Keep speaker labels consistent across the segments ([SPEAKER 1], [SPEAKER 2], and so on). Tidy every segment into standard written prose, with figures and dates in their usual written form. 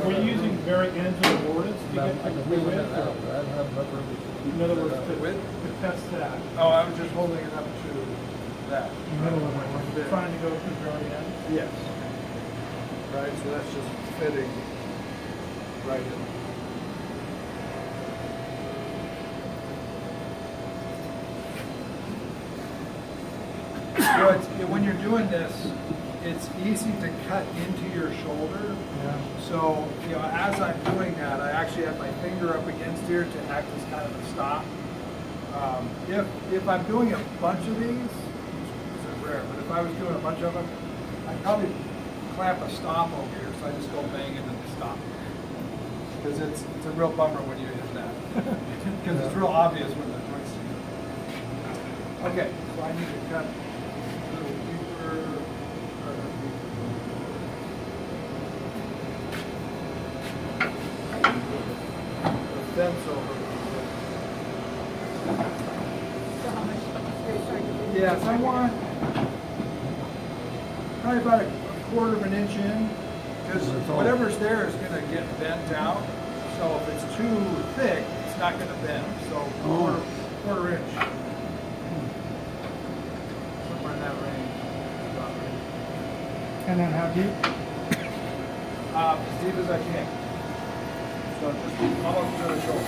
[SPEAKER 1] We're using very ends of the mortise to get the width. In other words, to test that.
[SPEAKER 2] Oh, I was just holding it up to that.
[SPEAKER 1] Middle of it, trying to go to the very end.
[SPEAKER 2] Yes. Right, so that's just fitting right in. So when you're doing this, it's easy to cut into your shoulder.
[SPEAKER 1] Yeah.
[SPEAKER 2] So, as I'm doing that, I actually have my finger up against here to act as kind of a stop. If I'm doing a bunch of these, which is rare, but if I was doing a bunch of them, I'd probably clamp a stop over here, so I just go bang into the stop. Because it's a real bummer when you hit that. Because it's real obvious when the joint's together. Okay, so I need to cut a little deeper. The fence over.
[SPEAKER 3] So how much space are you?
[SPEAKER 2] Yes, I want probably about a quarter of an inch in, because whatever's there is going to get bent out. So if it's too thick, it's not going to bend. So quarter inch. Somewhere in that range. About right.
[SPEAKER 1] And then how deep?
[SPEAKER 2] As deep as I can. So just almost to the shoulder.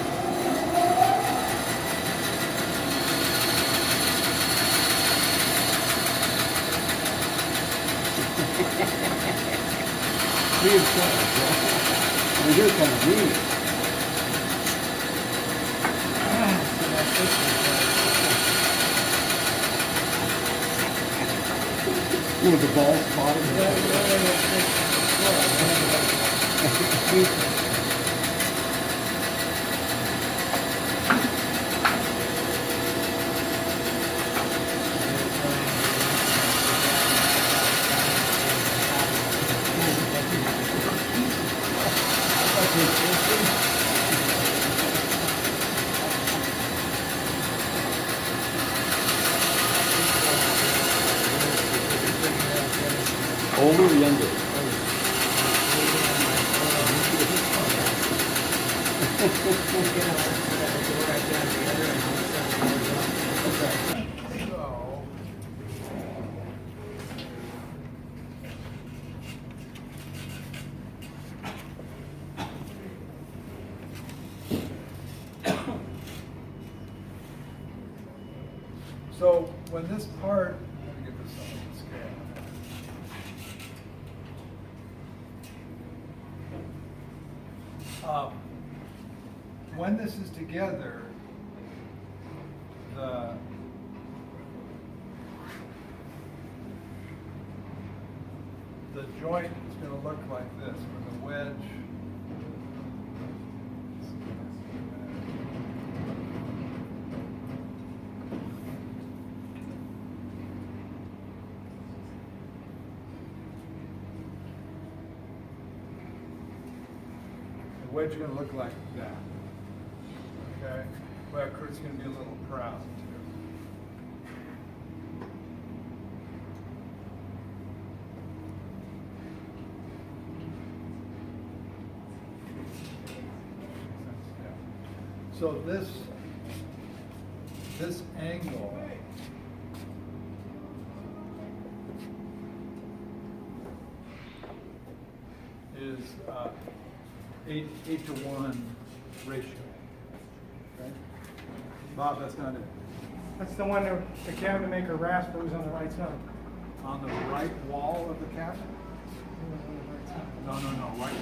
[SPEAKER 4] Weird stuff. Well, you're kind of weird. With the ball bottom. Older or younger?
[SPEAKER 2] So when this part, let me get this on the scale. When this is together, the joint is going to look like this, with the wedge. The wedge is going to look like that. Okay? Well, Kurt's going to be a little proud too. So this angle is 8:1 ratio. Okay? Bob, that's not it.
[SPEAKER 1] That's the one that the cabinet maker rasper was on the right side.
[SPEAKER 2] On the right wall of the cabinet? No, right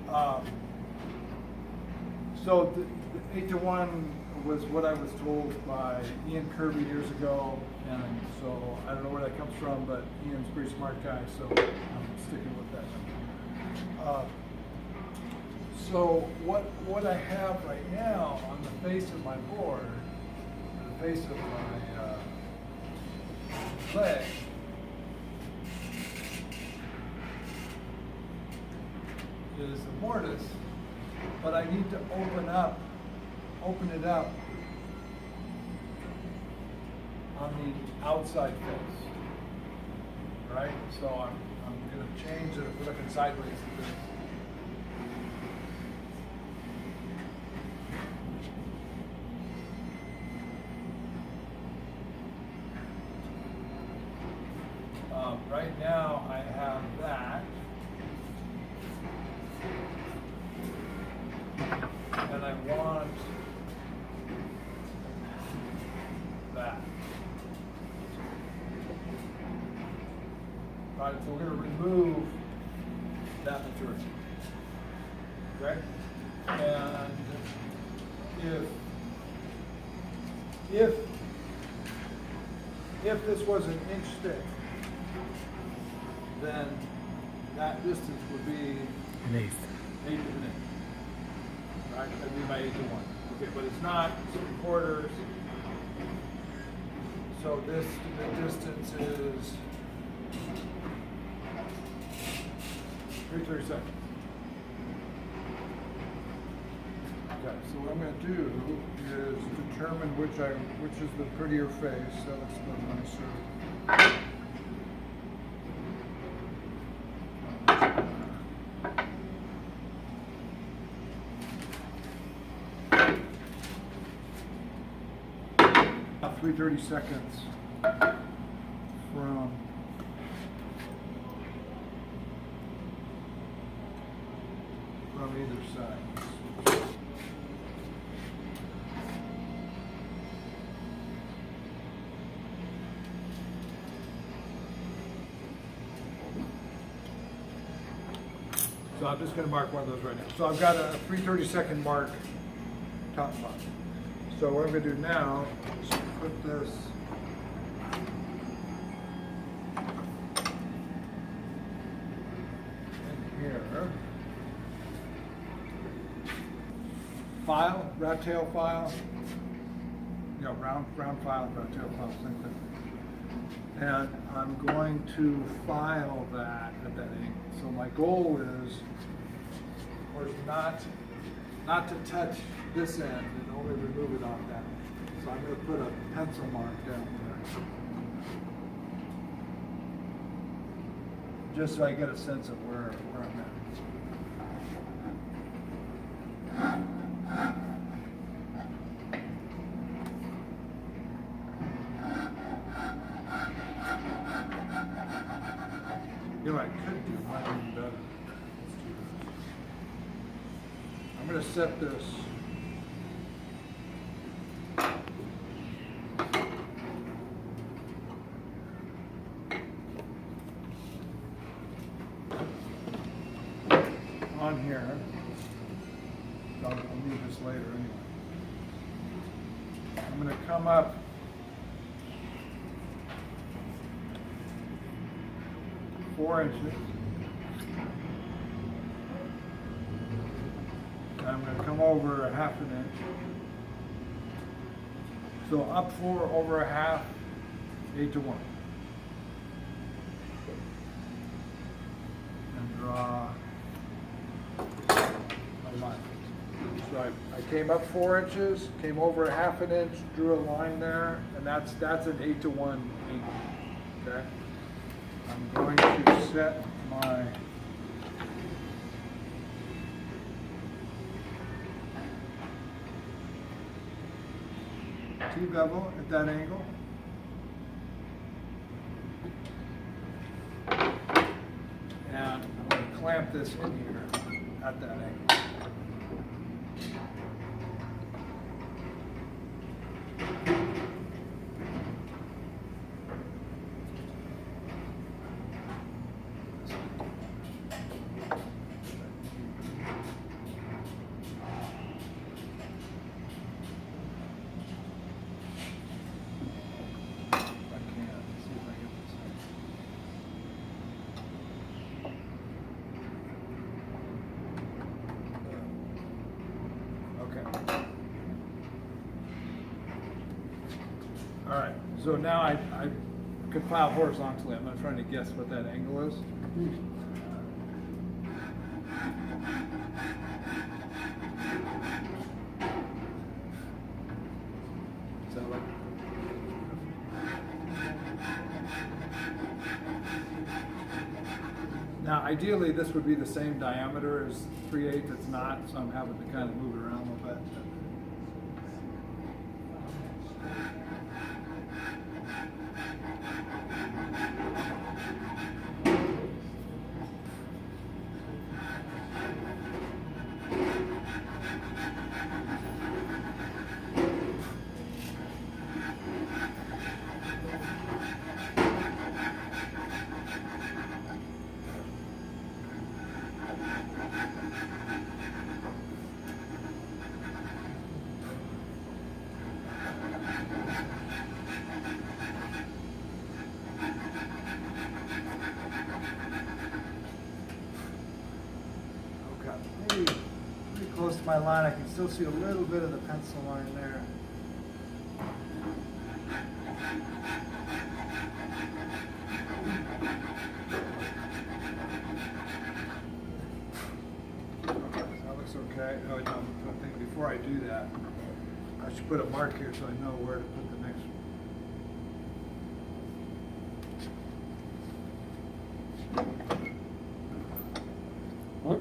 [SPEAKER 2] wall. So the 8:1 was what I was told by Ian Kirby years ago, and so I don't know where that comes from, but Ian's a pretty smart guy, so I'm sticking with that. So what I have right now on the face of my board, the face of my leg, is the mortise, but I need to open it up on the outside face, right? So I'm gonna change it, if we're looking sideways at this. Right now I have that. And I want that. All right, so we're going to remove that material. Okay? And if this was an inch thick, then that distance would be
[SPEAKER 5] An eighth.
[SPEAKER 2] 1/8 of an inch. Right? That'd be my 8:1. Okay, but it's not 3/4. So the distance is 3/32. Okay, so what I'm going to do is determine which is the prettier face. That looks a little nicer. About 3/32 from either side. So I'm just going to mark one of those right now. So I've got a 3/32 mark top part. So what I'm going to do now is put this in here. File, rat tail file. You know, round file, rat tail file, same thing. And I'm going to file that at that angle. So my goal is, of course, not to touch this end and only remove it off that. So I'm going to put a pencil mark down there, just so I get a sense of where I'm at. You know what I could do? Might be better. Let's do this. I'm going to set this on here. I'll need this later anyway. I'm going to come up four inches. And I'm going to come over a 1/2 inch. So up 4 over a 1/2, 8:1. And draw a line. So I came up 4 inches, came over a 1/2 inch, drew a line there, and that's an 8:1 angle. Okay? I'm going to set my T-bevel at that angle. And I'm going to clamp this in here at that angle. All right, so now I could file horizontally. I'm not trying to guess what that angle is. Is that right? Now, ideally, this would be the same diameter as 3/8. It's not, so I'm having to kind of move it around a little bit. Pretty close to my line. I can still see a little bit of the pencil line there. Okay, that looks okay. Oh, no, I think before I do that, I should put a mark here so I know where to put the next one.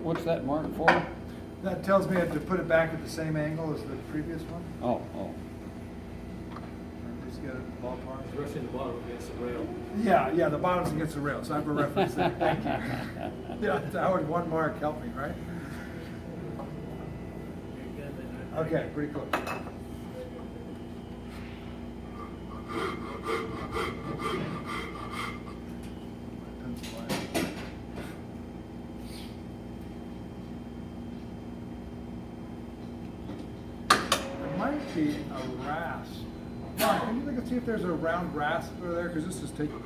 [SPEAKER 4] What's that mark for?
[SPEAKER 2] That tells me I have to put it back at the same angle as the previous one.
[SPEAKER 4] Oh, oh.
[SPEAKER 2] Just get it ballpark.
[SPEAKER 1] Especially the bottom against the rail.
[SPEAKER 2] Yeah, the bottom's against the rail, so I have a reference there. Thank you. Yeah, that would one mark help me, right? Okay, pretty close. Pencil line. Might be a rasp. Mark, can you look and see if there's a round rasp over there? Because this is taking.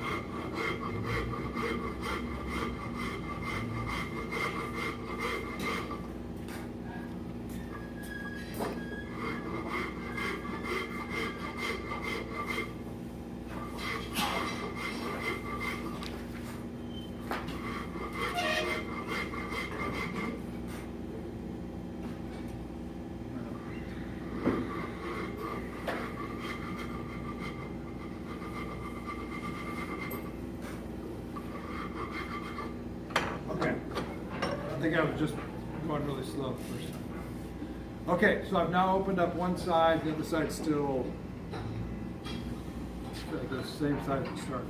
[SPEAKER 2] I think I was just going really slow the first time. Okay, so I've now opened up one side, the other side's still the same side as the start.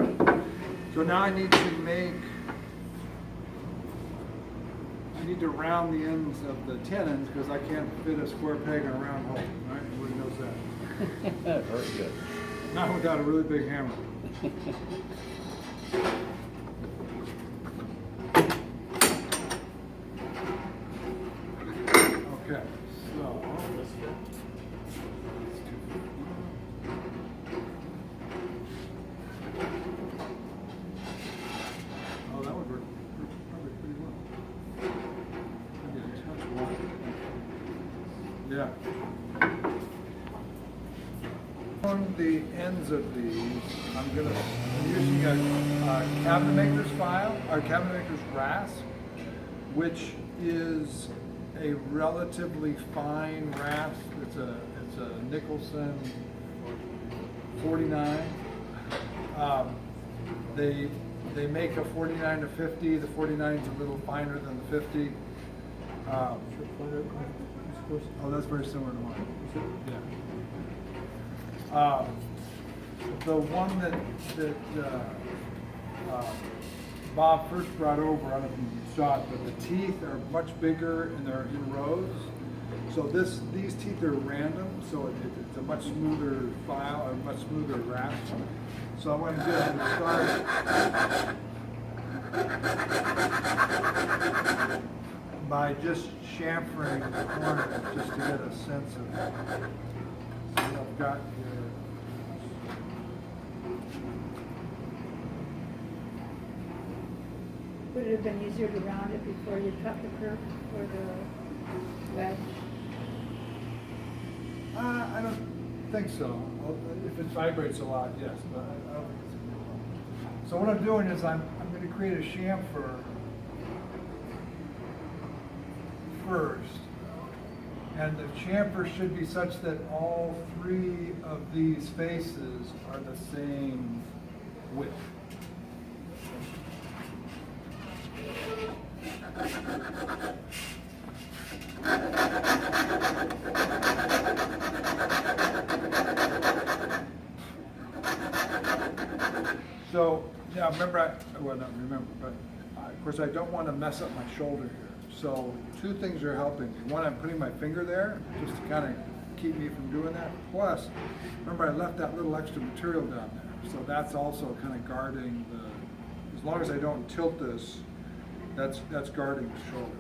[SPEAKER 2] So now I need to round the ends of the tenons because I can't fit a square peg in a round hole, right? Everybody knows that.
[SPEAKER 4] Very good.
[SPEAKER 2] Not without a really big hammer. Okay, so oh, that would work probably pretty well. Maybe a touch wide. Yeah. On the ends of these, I'm using a cabinet maker's file, or cabinet maker's rasp, which is a relatively fine rasp. It's a Nicholson 49. They make a 49 to 50. The 49 is a little finer than the 50. Oh, that's very similar to mine. Yeah. The one that Bob first brought over, I don't know if you saw it, but the teeth are much bigger and they're in rows. So these teeth are random, so it's a much smoother file, a much smoother rasp. So I want to do is start by just chamfering the corners just to get a sense of what I've got here.
[SPEAKER 3] Would it have been easier to round it before you cut the curve or the wedge?
[SPEAKER 2] I don't think so. If it vibrates a lot, yes, but I don't think it's a big problem. So what I'm doing is I'm going to create a chamfer first. And the chamfer should be such that all three of these faces are the same width. Yeah, well, not remember, but of course I don't want to mess up my shoulder here. So two things are helping me. One, I'm putting my finger there just to kind of keep me from doing that. Plus, remember I left that little extra material down there. So that's also kind of guarding the, as long as I don't tilt this, that's guarding the shoulder.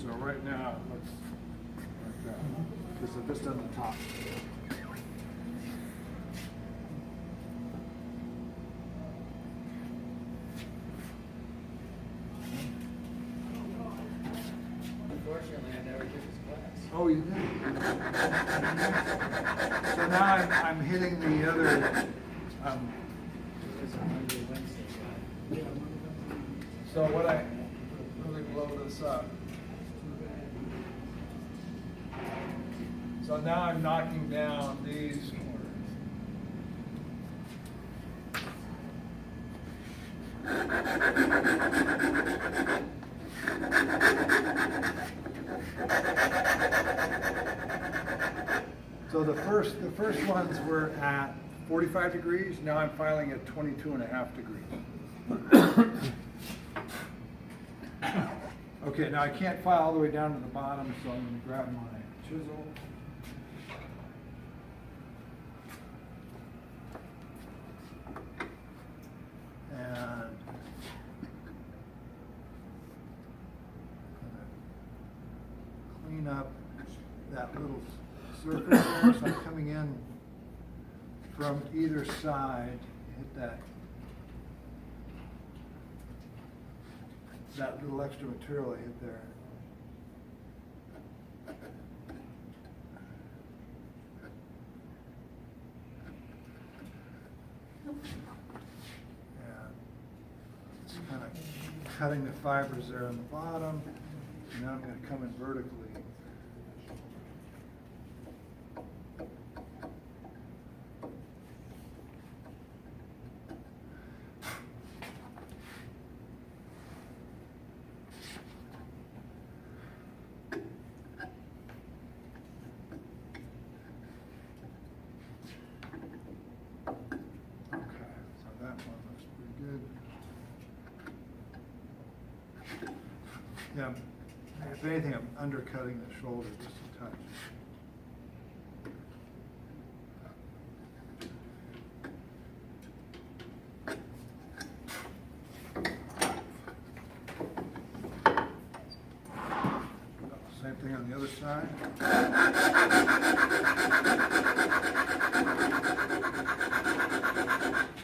[SPEAKER 2] So right now it looks like that. This is just on the top.
[SPEAKER 5] Unfortunately, I never took his class.
[SPEAKER 2] Oh, you did? So now I'm hitting the other,
[SPEAKER 5] It's a Monday, Wednesday guy.
[SPEAKER 2] so what I really blow this up. So now I'm knocking down these corners. So the first ones were at 45 degrees, now I'm filing at 22.5 degrees. Okay, now I can't file all the way down to the bottom, so I'm going to grab my chisel. And clean up that little surface there. So I'm coming in from either side, hit that little extra material I hit there. And it's kind of cutting the fibers there on the bottom. And now I'm going to come in vertically. Yeah, if anything, I'm undercutting the shoulder just a touch. Same thing on the other side.